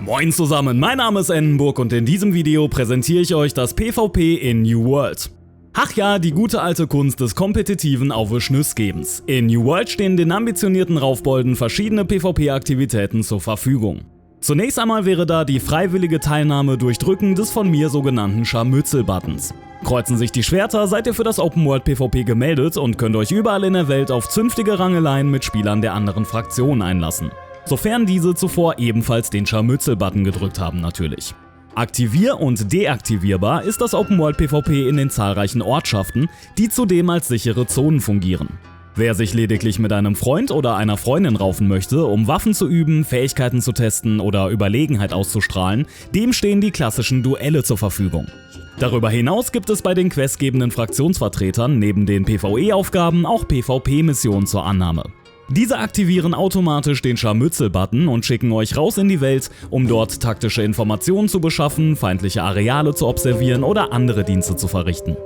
Moin zusammen, mein Name ist Ennenburg und in diesem Video präsentiere ich euch das PvP in New World. Ach ja, die gute alte Kunst des kompetitiven Aufwischnüssgebens. In New World stehen den ambitionierten Raufbolden verschiedene PvP-Aktivitäten zur Verfügung. Zunächst einmal wäre da die freiwillige Teilnahme durch Drücken des von mir sogenannten Scharmützel-Buttons. Kreuzen sich die Schwerter, seid ihr für das Open World PvP gemeldet und könnt euch überall in der Welt auf zünftige Rangeleien mit Spielern der anderen Fraktionen einlassen. Sofern diese zuvor ebenfalls den Scharmützel-Button gedrückt haben natürlich. Aktivier- und deaktivierbar ist das Open World PvP in den zahlreichen Ortschaften, die zudem als sichere Zonen fungieren. Wer sich lediglich mit einem Freund oder einer Freundin raufen möchte, um Waffen zu üben, Fähigkeiten zu testen oder Überlegenheit auszustrahlen, dem stehen die klassischen Duelle zur Verfügung. Darüber hinaus gibt es bei den questgebenden Fraktionsvertretern neben den PvE-Aufgaben auch PvP-Missionen zur Annahme. Diese aktivieren automatisch den Scharmützel-Button und schicken euch raus in die Welt, um dort taktische Informationen zu beschaffen, feindliche Areale zu observieren oder andere Dienste zu verrichten.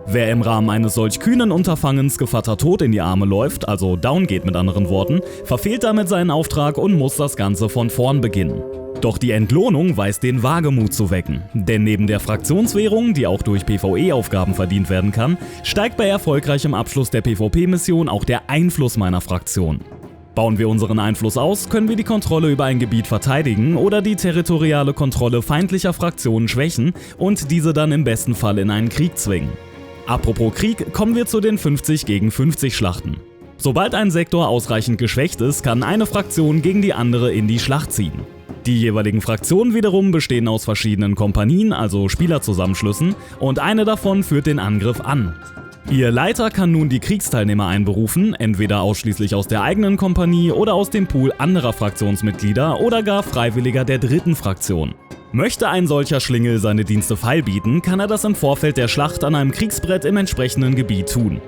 Wer im Rahmen eines solch kühnen Unterfangens Gevatter Tod in die Arme läuft, also down geht mit anderen Worten, verfehlt damit seinen Auftrag und muss das Ganze von vorn beginnen. Doch die Entlohnung weiß den Wagemut zu wecken, denn neben der Fraktionswährung, die auch durch PvE-Aufgaben verdient werden kann, steigt bei erfolgreichem Abschluss der PvP-Mission auch der Einfluss meiner Fraktion. Bauen wir unseren Einfluss aus, können wir die Kontrolle über ein Gebiet verteidigen oder die territoriale Kontrolle feindlicher Fraktionen schwächen und diese dann im besten Fall in einen Krieg zwingen. Apropos Krieg, kommen wir zu den 50 gegen 50 Schlachten. Sobald ein Sektor ausreichend geschwächt ist, kann eine Fraktion gegen die andere in die Schlacht ziehen. Die jeweiligen Fraktionen wiederum bestehen aus verschiedenen Kompanien, also Spielerzusammenschlüssen, und eine davon führt den Angriff an. Ihr Leiter kann nun die Kriegsteilnehmer einberufen, entweder ausschließlich aus der eigenen Kompanie oder aus dem Pool anderer Fraktionsmitglieder oder gar Freiwilliger der dritten Fraktion. Möchte ein solcher Schlingel seine Dienste feilbieten, kann er das im Vorfeld der Schlacht an einem Kriegsbrett im entsprechenden Gebiet tun.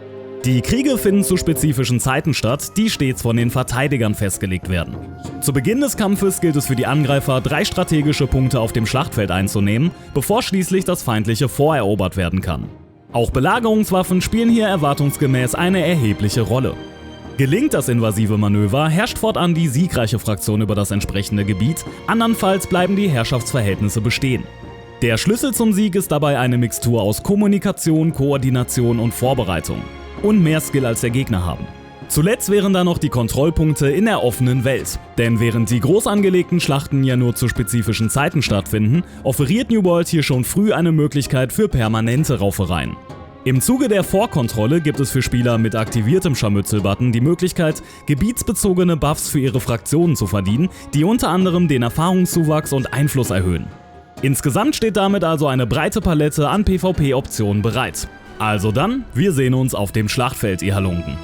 Die Kriege finden zu spezifischen Zeiten statt, die stets von den Verteidigern festgelegt werden. Zu Beginn des Kampfes gilt es für die Angreifer, 3 strategische Punkte auf dem Schlachtfeld einzunehmen, bevor schließlich das feindliche vorerobert werden kann. Auch Belagerungswaffen spielen hier erwartungsgemäß eine erhebliche Rolle. Gelingt das invasive Manöver, herrscht fortan die siegreiche Fraktion über das entsprechende Gebiet, andernfalls bleiben die Herrschaftsverhältnisse bestehen. Der Schlüssel zum Sieg ist dabei eine Mixtur aus Kommunikation, Koordination und Vorbereitung. Und mehr Skill als der Gegner haben. Zuletzt wären da noch die Kontrollpunkte in der offenen Welt. Denn während die groß angelegten Schlachten ja nur zu spezifischen Zeiten stattfinden, offeriert New World hier schon früh eine Möglichkeit für permanente Raufereien. Im Zuge der Vorkontrolle gibt es für Spieler mit aktiviertem Scharmützel-Button die Möglichkeit, gebietsbezogene Buffs für ihre Fraktionen zu verdienen, die unter anderem den Erfahrungszuwachs und Einfluss erhöhen. Insgesamt steht damit also eine breite Palette an PvP-Optionen bereit. Also dann, wir sehen uns auf dem Schlachtfeld, ihr Halunken.